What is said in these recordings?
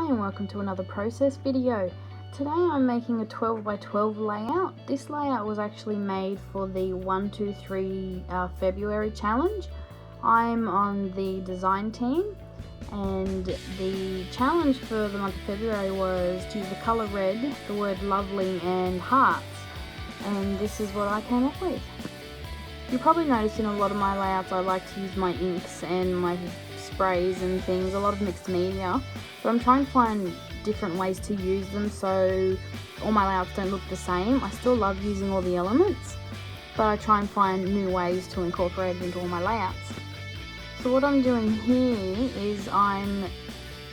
Hi and welcome to another process video. Today I'm making a 12 by 12 layout. This layout was actually made for the 123 February challenge. I'm on the design team and the challenge for the month of February was to use the colour red, the word lovely and hearts, and this is what I came up with. You probably noticed in a lot of my layouts I like to use my inks and my sprays and things, a lot of mixed media, but I'm trying to find different ways to use them so all my layouts don't look the same. I still love using all the elements, but I try and find new ways to incorporate it into all my layouts. So what I'm doing here is I'm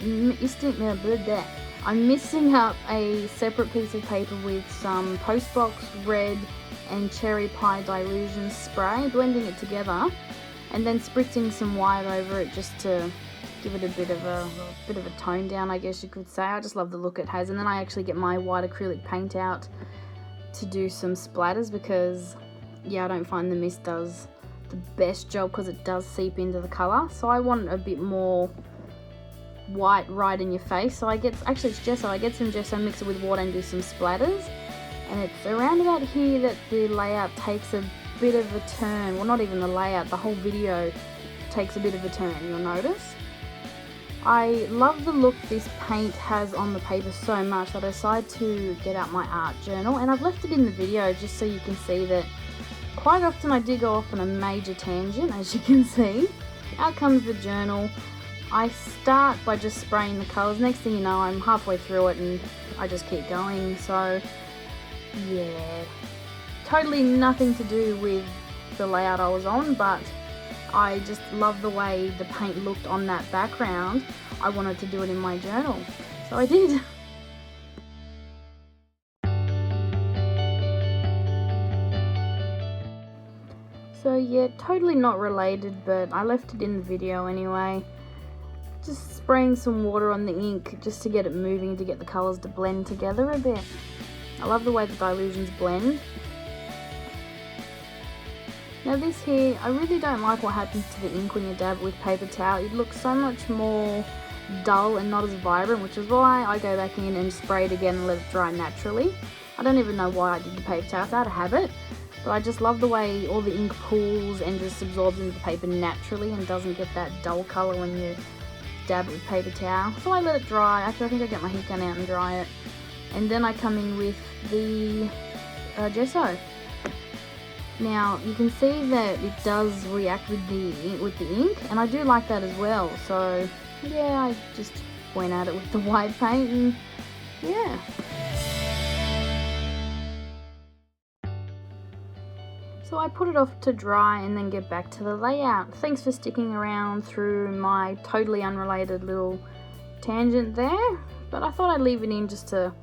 mixing up a separate piece of paper with some Postbox red and cherry pie dilution spray, blending it together and then spritzing some white over it just to give it a bit of a tone down, I guess you could say. I just love the look it has. And then I actually get my white acrylic paint out to do some splatters because, yeah, I don't find the mist does the best job because it does seep into the colour. So I want a bit more white right in your face. So it's gesso. I get some gesso, mix it with water and do some splatters. And it's around about here that the layout takes a bit of a turn. Well, not even the layout, the whole video takes a bit of a turn, you'll notice. I love the look this paint has on the paper so much that I decided to get out my art journal, and I've left it in the video just so you can see that quite often I do go off on a major tangent, as you can see. Out comes the journal. I start by just spraying the colours. Next thing you know, I'm halfway through it and I just keep going. So yeah, totally nothing to do with the layout I was on, but I just love the way the paint looked on that background. I wanted to do it in my journal, so I did. So yeah, totally not related, but I left it in the video anyway. Just spraying some water on the ink just to get it moving, to get the colours to blend together a bit. I love the way the dilutions blend. Now this here, I really don't like what happens to the ink when you dab it with paper towel. It looks so much more dull and not as vibrant, which is why I go back in and spray it again and let it dry naturally. I don't even know why I did the paper towel, it's out of habit, but I just love the way all the ink pools and just absorbs into the paper naturally and doesn't get that dull colour when you dab it with paper towel. So I let it dry. Actually, I think I get my heat gun out and dry it. And then I come in with the gesso. Now you can see that it does react with the ink, and I do like that as well. So yeah, I just went at it with the white paint, and yeah. So I put it off to dry and then get back to the layout. Thanks for sticking around through my totally unrelated little tangent there, but I thought I'd leave it in just to,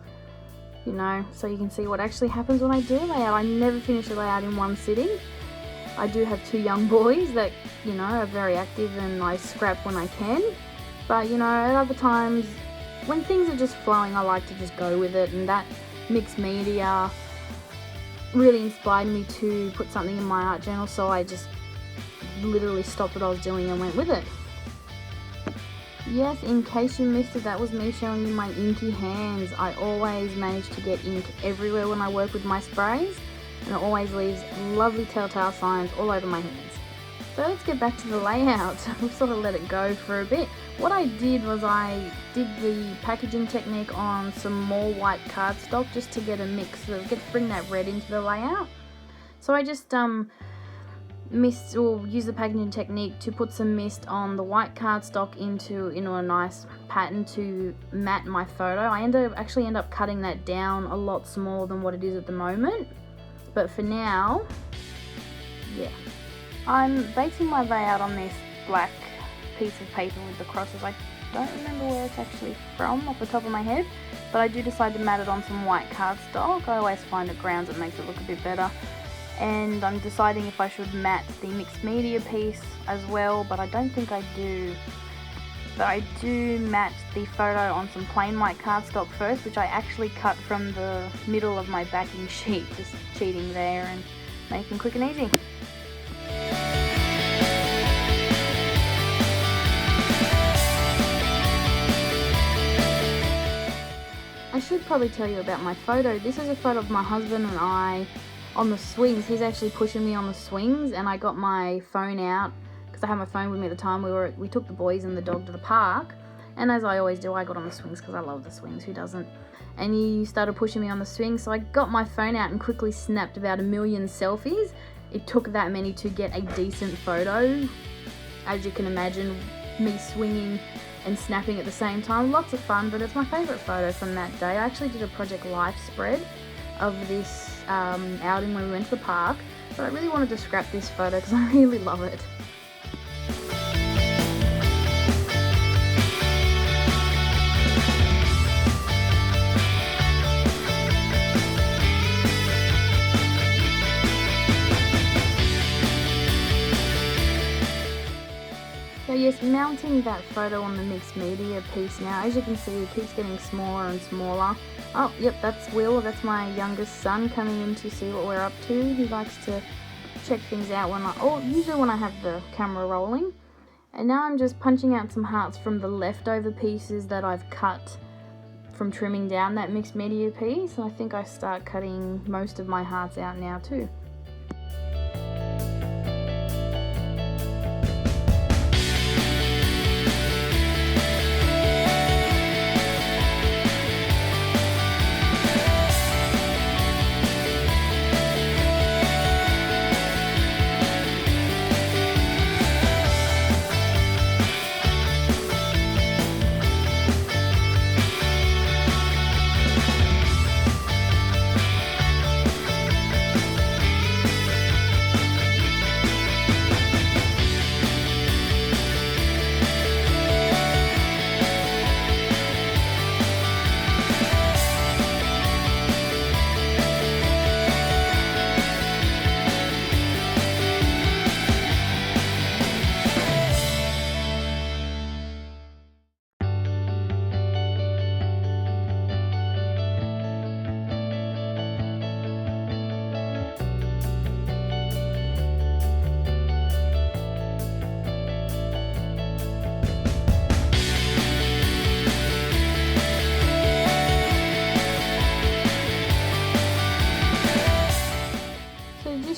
you know, so you can see what actually happens when I do a layout. I never finish a layout in one sitting. I do have two young boys that, you know, are very active and I scrap when I can. But, you know, at other times, when things are just flowing, I like to just go with it. And that mixed media really inspired me to put something in my art journal. So I just literally stopped what I was doing and went with it. Yes, in case you missed it, that was me showing you my inky hands. I always manage to get ink everywhere when I work with my sprays, and it always leaves lovely telltale signs all over my hands. So let's get back to the layout. We've sort of let it go for a bit. What I did was I did the packaging technique on some more white cardstock just to get a mix, bring that red into the layout. So I just use the packaging technique to put some mist on the white cardstock into a nice pattern to matte my photo. I actually end up cutting that down a lot smaller than what it is at the moment, but for now, yeah. I'm basing my layout on this black piece of paper with the crosses. I don't remember where it's actually from off the top of my head, but I do decide to matte it on some white cardstock. I always find it grounds, it makes it look a bit better. And I'm deciding if I should matte the mixed media piece as well, but I don't think I do. But I do matte the photo on some plain white cardstock first, which I actually cut from the middle of my backing sheet, just cheating there and making quick and easy. should probably tell you about my photo. This is a photo of my husband and I on the swings. He's actually pushing me on the swings, and I got my phone out because I had my phone with me at the time. We took the boys and the dog to the park, and as I always do, I got on the swings because I love the swings. Who doesn't? And he started pushing me on the swings, so I got my phone out and quickly snapped about 1 million selfies. It took that many to get a decent photo. As you can imagine, me swinging and snapping at the same time. Lots of fun, but it's my favourite photo from that day. I actually did a Project Life spread of this outing when we went to the park, but I really wanted to scrap this photo because I really love it. So yes, mounting that photo on the mixed media piece now, as you can see, it keeps getting smaller and smaller. Oh, yep, that's Will, that's my youngest son coming in to see what we're up to. He likes to check things out usually when I have the camera rolling. And now I'm just punching out some hearts from the leftover pieces that I've cut from trimming down that mixed media piece. And I think I start cutting most of my hearts out now too.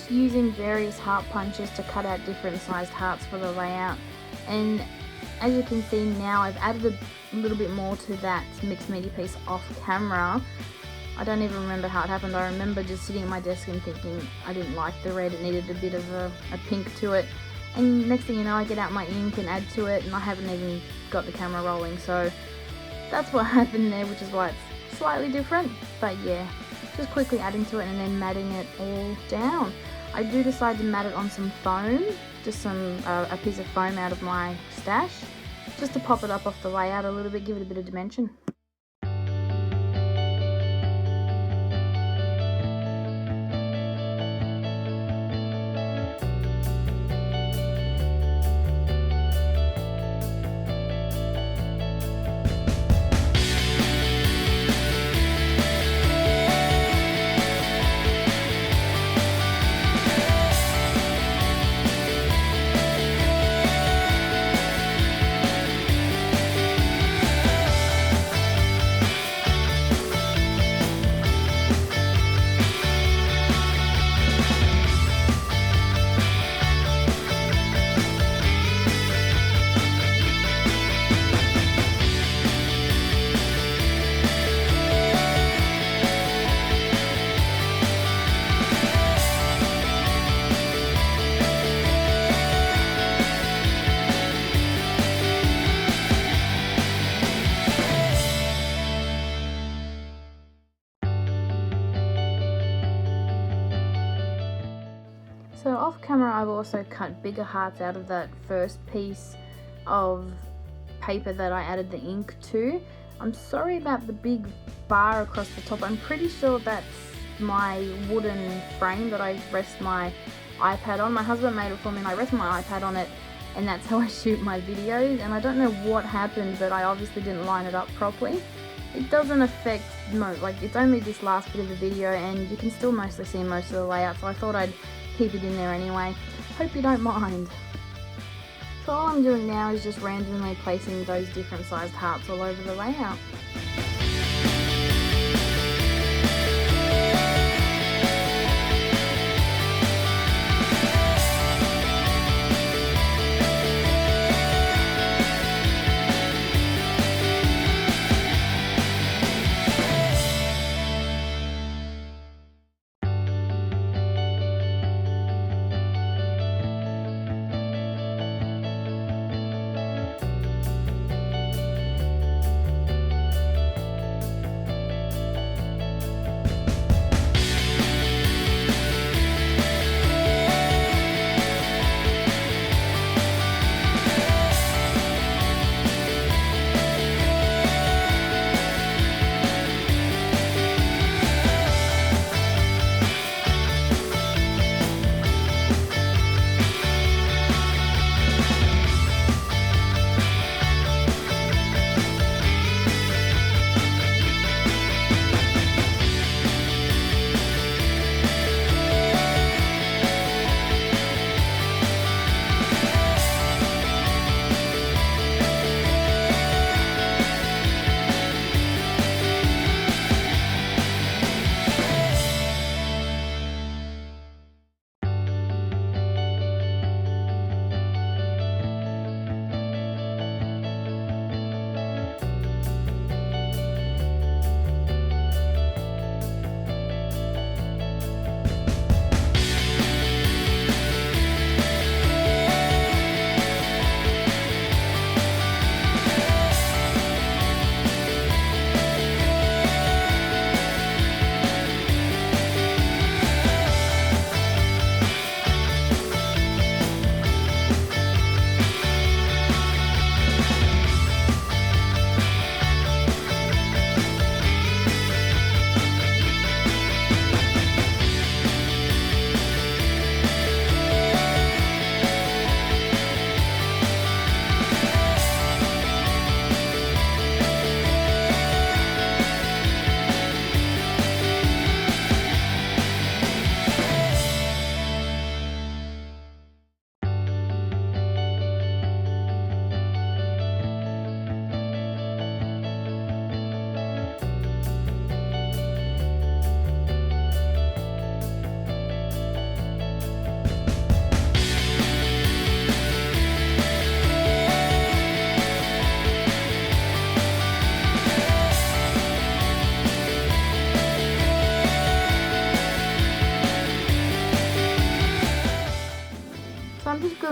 Using various heart punches to cut out different sized hearts for the layout, and as you can see now I've added a little bit more to that mixed media piece off camera. I don't even remember how it happened. I remember just sitting at my desk and thinking I didn't like the red, it needed a bit of a pink to it, and next thing you know I get out my ink and add to it, and I haven't even got the camera rolling. So that's what happened there, which is why it's slightly different. But yeah, just quickly adding to it and then matting it all down. I do decide to mat it on some foam, just a piece of foam out of my stash, just to pop it up off the layout a little bit, give it a bit of dimension. So off camera I've also cut bigger hearts out of that first piece of paper that I added the ink to. I'm sorry about the big bar across the top. I'm pretty sure that's my wooden frame that I rest my iPad on. My husband made it for me and I rest my iPad on it, and that's how I shoot my videos. And I don't know what happened, but I obviously didn't line it up properly. It doesn't affect it's only this last bit of the video and you can still mostly see most of the layout, so I thought I'd keep it in there anyway. Hope you don't mind. So all I'm doing now is just randomly placing those different sized hearts all over the layout.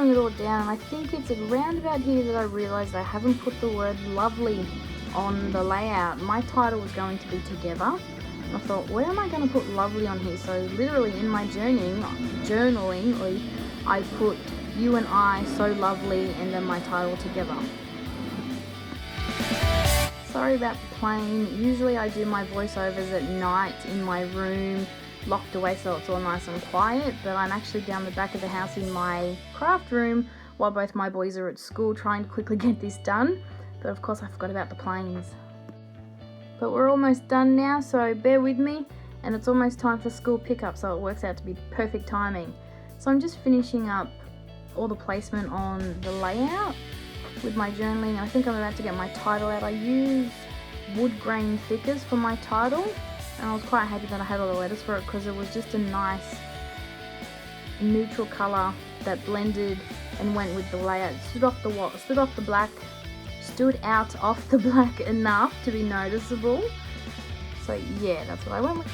scribbling it all down, and I think it's around about here that I realised I haven't put the word lovely on the layout. My title was going to be together. I thought, where am I going to put lovely on here? So literally in my journaling, I put you and I, so lovely, and then my title together. Sorry about the plane. Usually I do my voiceovers at night in my room, locked away so it's all nice and quiet, but I'm actually down the back of the house in my craft room while both my boys are at school trying to quickly get this done. But of course I forgot about the planes. But we're almost done now, so bear with me, and it's almost time for school pickup, so it works out to be perfect timing. So I'm just finishing up all the placement on the layout with my journaling. I think I'm about to get my title out. I use wood grain thickers for my title, and I was quite happy that I had all the letters for it because it was just a nice neutral colour that blended and went with the layout. Stood out off the black enough to be noticeable. So yeah, that's what I went with.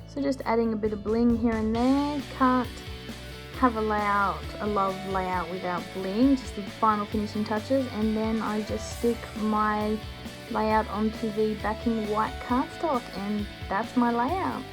So just adding a bit of bling here and there. Can't have a love layout without bling, just the final finishing touches. And then I just stick my layout onto the backing white cardstock, and that's my layout.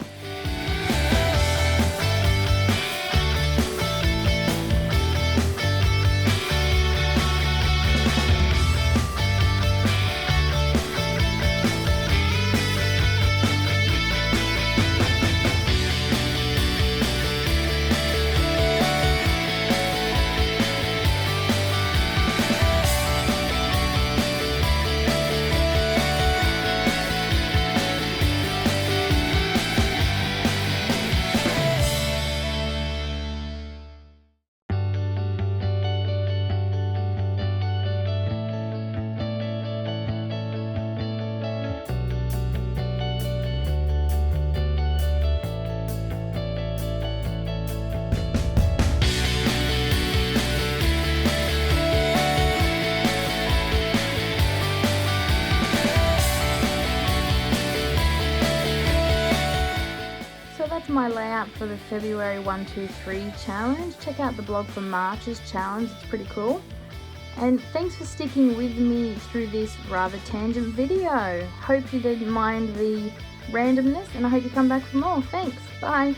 My layout for the February 123 challenge. Check out the blog for March's challenge, it's pretty cool. And thanks for sticking with me through this rather tangent video. Hope you didn't mind the randomness, and I hope you come back for more. Thanks, bye.